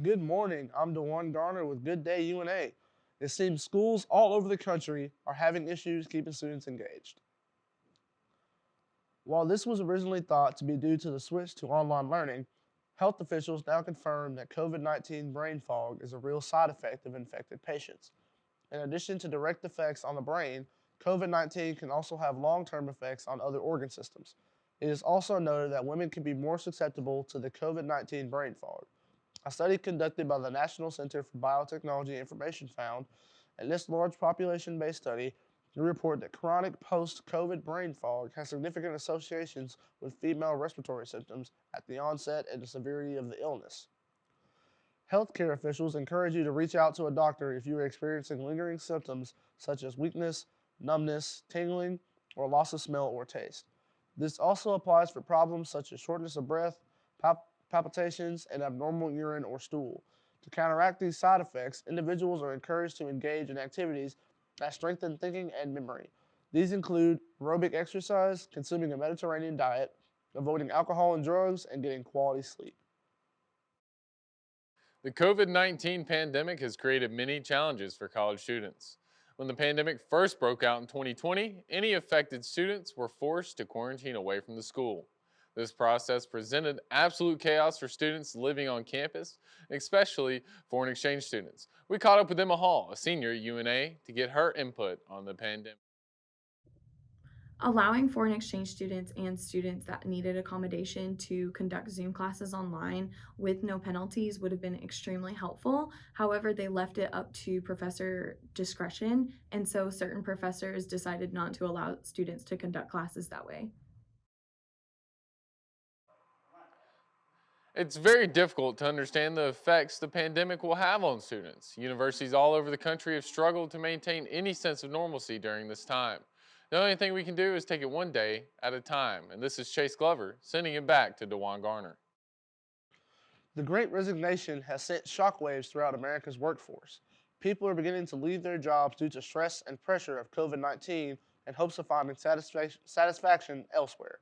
Good morning. I'm DeJuan Garner with Good Day UNA. It seems schools all over the country are having issues keeping students engaged. While this was originally thought to be due to the switch to online learning, health officials now confirm that COVID 19 brain fog is a real side effect of infected patients. In addition to direct effects on the brain, COVID 19 can also have long term effects on other organ systems. It is also noted that women can be more susceptible to the COVID 19 brain fog. A study conducted by the National Center for Biotechnology Information found, in this large population based study, they report that chronic post COVID brain fog has significant associations with female respiratory symptoms at the onset and the severity of the illness. Healthcare officials encourage you to reach out to a doctor if you are experiencing lingering symptoms such as weakness, numbness, tingling, or loss of smell or taste. This also applies for problems such as shortness of breath, palpitations, and abnormal urine or stool. To counteract these side effects, individuals are encouraged to engage in activities that strengthen thinking and memory. These include aerobic exercise, consuming a Mediterranean diet, avoiding alcohol and drugs, and getting quality sleep. The COVID 19 pandemic has created many challenges for college students. When the pandemic first broke out in 2020, any affected students were forced to quarantine away from the school. This process presented absolute chaos for students living on campus, especially foreign exchange students. We caught up with Emma Hall, a senior at UNA, to get her input on the pandemic. Allowing foreign exchange students and students that needed accommodation to conduct Zoom classes online with no penalties would have been extremely helpful. However, they left it up to professor discretion, and so certain professors decided not to allow students to conduct classes that way. It's very difficult to understand the effects the pandemic will have on students. Universities all over the country have struggled to maintain any sense of normalcy during this time. The only thing we can do is take it one day at a time. And this is Chase Glover sending it back to DeJuan Garner. The Great Resignation has sent shockwaves throughout America's workforce. People are beginning to leave their jobs due to stress and pressure of COVID 19 in hopes of finding satisfaction elsewhere.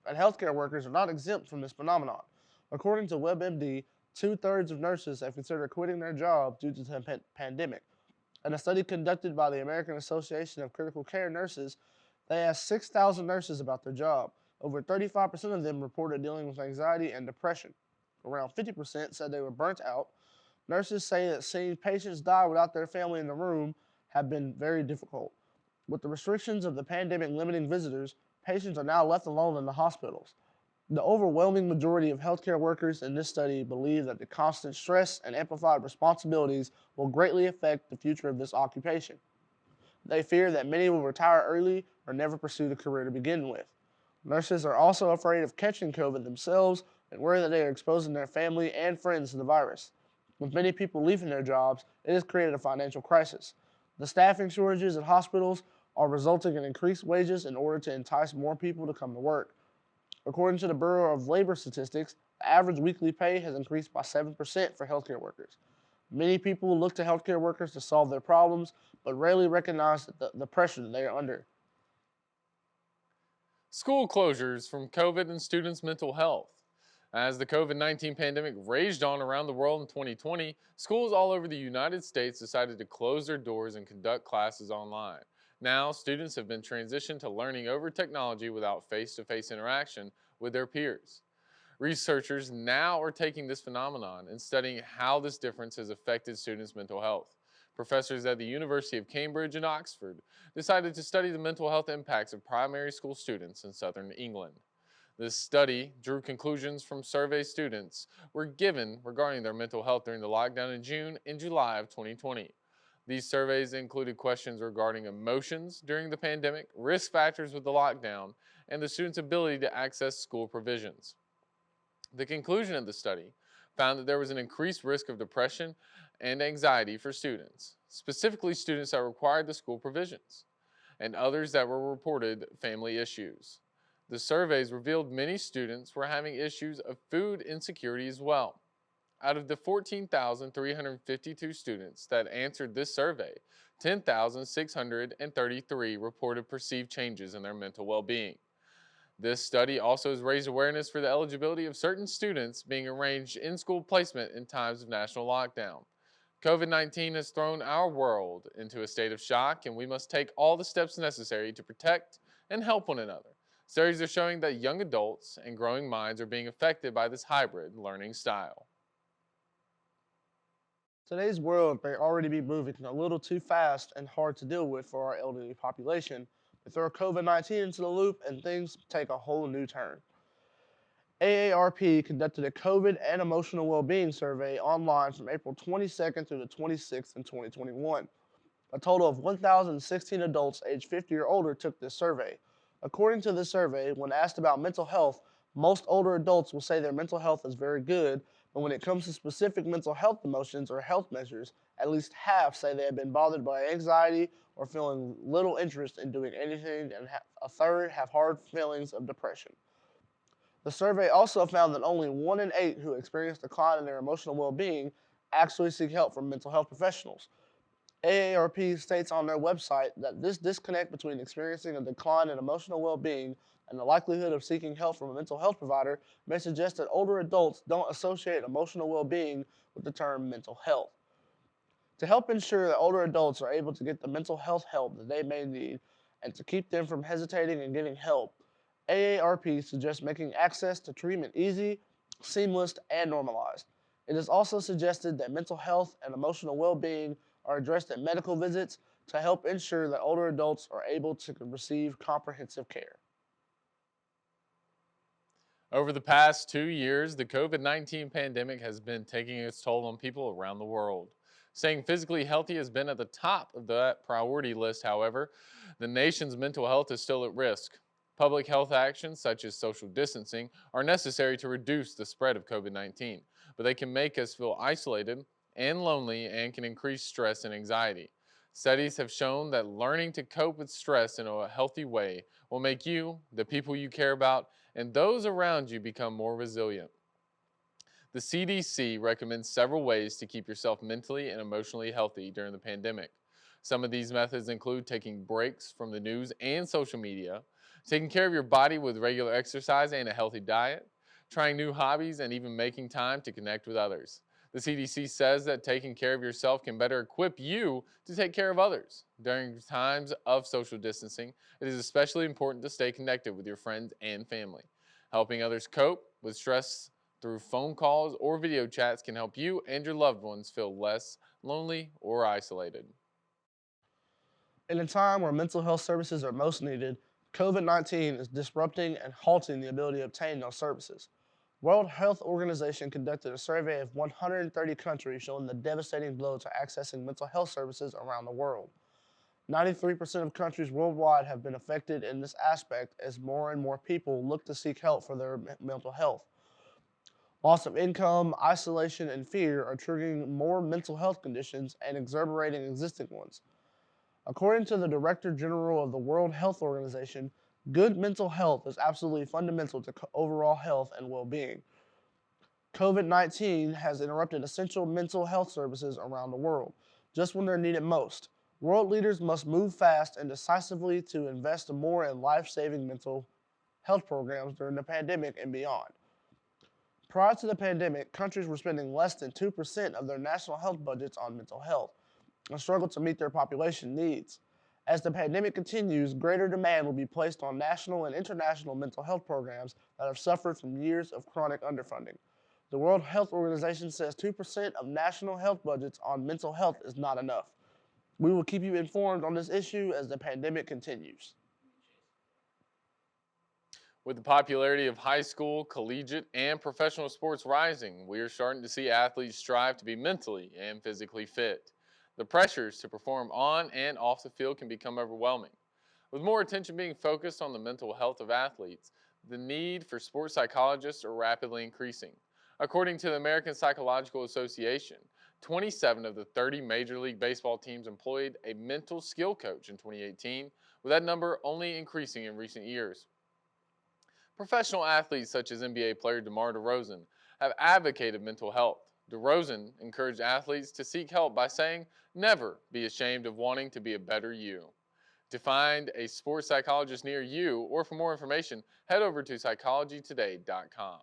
And healthcare workers are not exempt from this phenomenon. According to WebMD, two-thirds of nurses have considered quitting their job due to the pandemic. In a study conducted by the American Association of Critical Care Nurses, they asked 6,000 nurses about their job. Over 35% of them reported dealing with anxiety and depression. Around 50% said they were burnt out. Nurses say that seeing patients die without their family in the room have been very difficult. With the restrictions of the pandemic limiting visitors, patients are now left alone in the hospitals. The overwhelming majority of healthcare workers in this study believe that the constant stress and amplified responsibilities will greatly affect the future of this occupation. They fear that many will retire early or never pursue the career to begin with. Nurses are also afraid of catching COVID themselves and worry that they are exposing their family and friends to the virus. With many people leaving their jobs, it has created a financial crisis. The staffing shortages at hospitals are resulting in increased wages in order to entice more people to come to work. According to the Bureau of Labor Statistics, the average weekly pay has increased by 7% for healthcare workers. Many people look to healthcare workers to solve their problems, but rarely recognize the pressure that they are under. School closures from COVID and students' mental health. As the COVID 19 pandemic raged on around the world in 2020, schools all over the United States decided to close their doors and conduct classes online. Now, students have been transitioned to learning over technology without face to face interaction with their peers. Researchers now are taking this phenomenon and studying how this difference has affected students' mental health. Professors at the University of Cambridge and Oxford decided to study the mental health impacts of primary school students in southern England. This study drew conclusions from survey students were given regarding their mental health during the lockdown in June and July of 2020. These surveys included questions regarding emotions during the pandemic, risk factors with the lockdown, and the students' ability to access school provisions. The conclusion of the study found that there was an increased risk of depression and anxiety for students, specifically students that required the school provisions, and others that were reported family issues. The surveys revealed many students were having issues of food insecurity as well. Out of the 14,352 students that answered this survey, 10,633 reported perceived changes in their mental well being. This study also has raised awareness for the eligibility of certain students being arranged in school placement in times of national lockdown. COVID 19 has thrown our world into a state of shock, and we must take all the steps necessary to protect and help one another. Studies are showing that young adults and growing minds are being affected by this hybrid learning style. Today's world may already be moving a little too fast and hard to deal with for our elderly population, but throw COVID 19 into the loop and things take a whole new turn. AARP conducted a COVID and emotional well being survey online from April 22nd through the 26th in 2021. A total of 1,016 adults aged 50 or older took this survey. According to the survey, when asked about mental health, most older adults will say their mental health is very good, but when it comes to specific mental health emotions or health measures, at least half say they have been bothered by anxiety or feeling little interest in doing anything, and a third have hard feelings of depression. The survey also found that only 1 in 8 who experience decline in their emotional well being actually seek help from mental health professionals. AARP states on their website that this disconnect between experiencing a decline in emotional well being and the likelihood of seeking help from a mental health provider may suggest that older adults don't associate emotional well being with the term mental health. To help ensure that older adults are able to get the mental health help that they may need and to keep them from hesitating and getting help, AARP suggests making access to treatment easy, seamless, and normalized. It is also suggested that mental health and emotional well being are addressed at medical visits to help ensure that older adults are able to receive comprehensive care. Over the past 2 years, the COVID 19 pandemic has been taking its toll on people around the world. Staying physically healthy has been at the top of that priority list, however. The nation's mental health is still at risk. Public health actions, such as social distancing, are necessary to reduce the spread of COVID 19, but they can make us feel isolated and lonely and can increase stress and anxiety. Studies have shown that learning to cope with stress in a healthy way will make you, the people you care about, and those around you become more resilient. The CDC recommends several ways to keep yourself mentally and emotionally healthy during the pandemic. Some of these methods include taking breaks from the news and social media, taking care of your body with regular exercise and a healthy diet, trying new hobbies, and even making time to connect with others. The CDC says that taking care of yourself can better equip you to take care of others. During times of social distancing, it is especially important to stay connected with your friends and family. Helping others cope with stress through phone calls or video chats can help you and your loved ones feel less lonely or isolated. In a time where mental health services are most needed, COVID 19 is disrupting and halting the ability to obtain those services. World Health Organization conducted a survey of 130 countries showing the devastating blow to accessing mental health services around the world. 93% of countries worldwide have been affected in this aspect as more and more people look to seek help for their mental health. Loss of income, isolation, and fear are triggering more mental health conditions and exacerbating existing ones. According to the Director General of the World Health Organization, good mental health is absolutely fundamental to overall health and well being. COVID 19 has interrupted essential mental health services around the world, just when they're needed most. World leaders must move fast and decisively to invest more in life saving mental health programs during the pandemic and beyond. Prior to the pandemic, countries were spending less than 2% of their national health budgets on mental health and struggle to meet their population needs. As the pandemic continues, greater demand will be placed on national and international mental health programs that have suffered from years of chronic underfunding. The World Health Organization says 2% of national health budgets on mental health is not enough. We will keep you informed on this issue as the pandemic continues. With the popularity of high school, collegiate, and professional sports rising, we are starting to see athletes strive to be mentally and physically fit. The pressures to perform on and off the field can become overwhelming. With more attention being focused on the mental health of athletes, the need for sports psychologists are rapidly increasing. According to the American Psychological Association, 27 of the 30 Major League Baseball teams employed a mental skill coach in 2018, with that number only increasing in recent years. Professional athletes such as NBA player DeMar DeRozan have advocated mental health. DeRozan encouraged athletes to seek help by saying, "Never be ashamed of wanting to be a better you." To find a sports psychologist near you or for more information, head over to psychologytoday.com.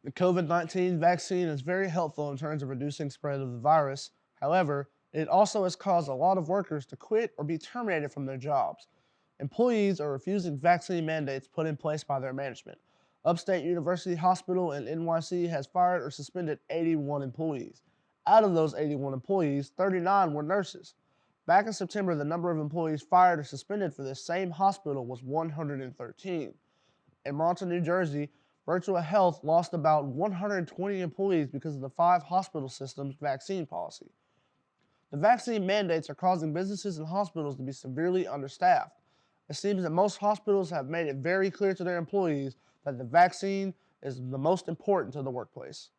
The COVID 19 vaccine is very helpful in terms of reducing spread of the virus. However, it also has caused a lot of workers to quit or be terminated from their jobs. Employees are refusing vaccine mandates put in place by their management. Upstate University Hospital in NYC has fired or suspended 81 employees. Out of those 81 employees, 39 were nurses. Back in September, the number of employees fired or suspended for this same hospital was 113. In Marlton, New Jersey, Virtual Health lost about 120 employees because of the 5 hospital systems vaccine policy. The vaccine mandates are causing businesses and hospitals to be severely understaffed. It seems that most hospitals have made it very clear to their employees that the vaccine is the most important to the workplace.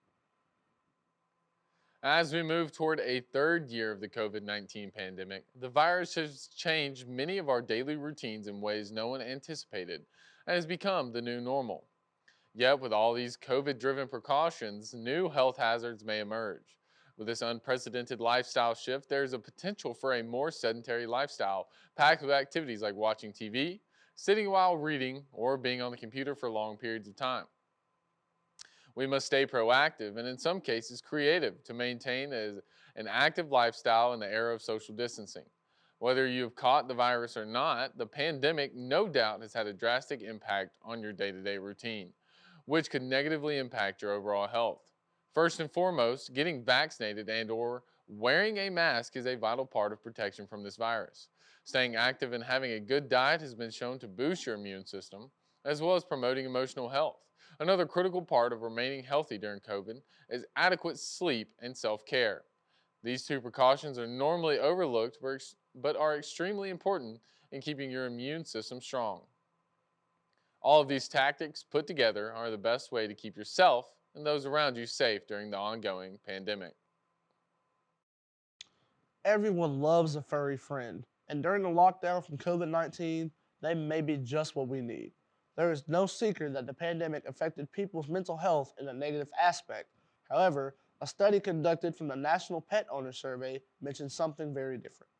As we move toward a third year of the COVID 19 pandemic, the virus has changed many of our daily routines in ways no one anticipated and has become the new normal. Yet, with all these COVID driven precautions, new health hazards may emerge. With this unprecedented lifestyle shift, there's a potential for a more sedentary lifestyle, packed with activities like watching TV, sitting while reading, or being on the computer for long periods of time. We must stay proactive and, in some cases, creative to maintain an active lifestyle in the era of social distancing. Whether you've caught the virus or not, the pandemic no doubt has had a drastic impact on your day to day routine, which could negatively impact your overall health. First and foremost, getting vaccinated and/or wearing a mask is a vital part of protection from this virus. Staying active and having a good diet has been shown to boost your immune system, as well as promoting emotional health. Another critical part of remaining healthy during COVID is adequate sleep and self-care. These two precautions are normally overlooked but are extremely important in keeping your immune system strong. All of these tactics put together are the best way to keep yourself and those around you safe during the ongoing pandemic. Everyone loves a furry friend, and during the lockdown from COVID 19, they may be just what we need. There is no secret that the pandemic affected people's mental health in a negative aspect. However, a study conducted from the National Pet Owner Survey mentioned something very different.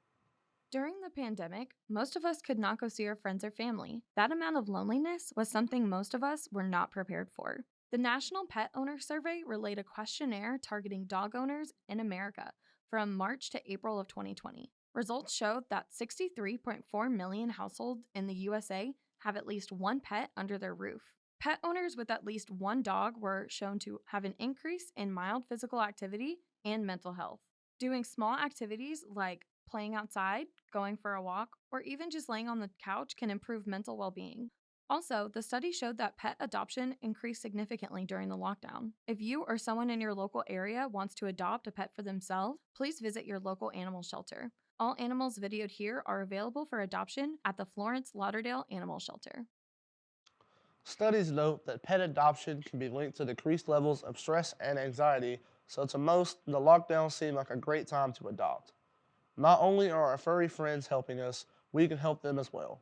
During the pandemic, most of us could not go see our friends or family. That amount of loneliness was something most of us were not prepared for. The National Pet Owner Survey relayed a questionnaire targeting dog owners in America from March to April of 2020. Results showed that 63.4 million households in the USA have at least one pet under their roof. Pet owners with at least one dog were shown to have an increase in mild physical activity and mental health. Doing small activities like playing outside, going for a walk, or even just laying on the couch can improve mental well being. Also, the study showed that pet adoption increased significantly during the lockdown. If you or someone in your local area wants to adopt a pet for themselves, please visit your local animal shelter. All animals videoed here are available for adoption at the Florence Lauderdale Animal Shelter. Studies note that pet adoption can be linked to decreased levels of stress and anxiety, so to most, the lockdown seemed like a great time to adopt. Not only are our furry friends helping us, we can help them as well.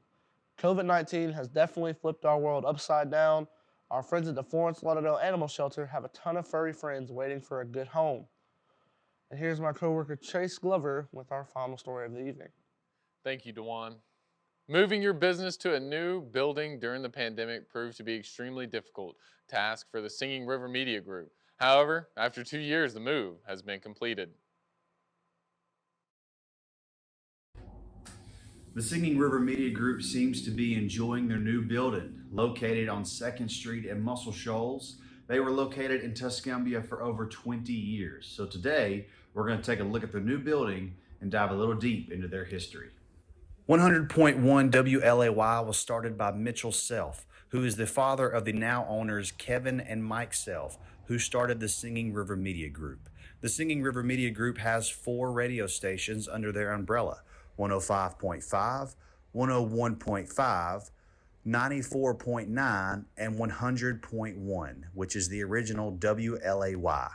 COVID 19 has definitely flipped our world upside down. Our friends at the Florence Lauderdale Animal Shelter have a ton of furry friends waiting for a good home. And here's my coworker Chase Glover with our final story of the evening. Thank you, Dewan. Moving your business to a new building during the pandemic proved to be an extremely difficult task for the Singing River Media Group. However, after 2 years, the move has been completed. The Singing River Media Group seems to be enjoying their new building. Located on 2nd Street in Muscle Shoals, they were located in Tuscumbia for over 20 years. So today, we're going to take a look at their new building and dive a little deep into their history. 100.1 WLAY was started by Mitchell Self, who is the father of the now owners Kevin and Mike Self, who started the Singing River Media Group. The Singing River Media Group has 4 radio stations under their umbrella: 105.5, 101.5, 94.9, and 100.1, which is the original WLAY.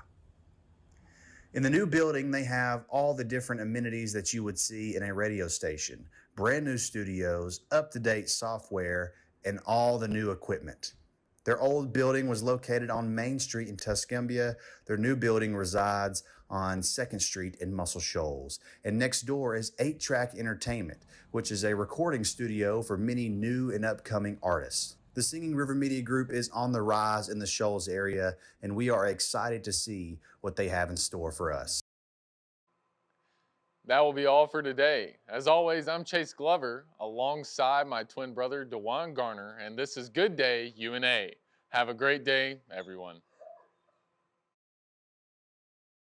In the new building, they have all the different amenities that you would see in a radio station: brand new studios, up-to-date software, and all the new equipment. Their old building was located on Main Street in Tuscumbia. Their new building resides on 2nd Street in Muscle Shoals. And next door is 8 Track Entertainment, which is a recording studio for many new and upcoming artists. The Singing River Media Group is on the rise in the Shoals area, and we are excited to see what they have in store for us. That will be all for today. As always, I'm Chase Glover alongside my twin brother, DeJuan Garner, and this is Good Day UNA. Have a great day, everyone.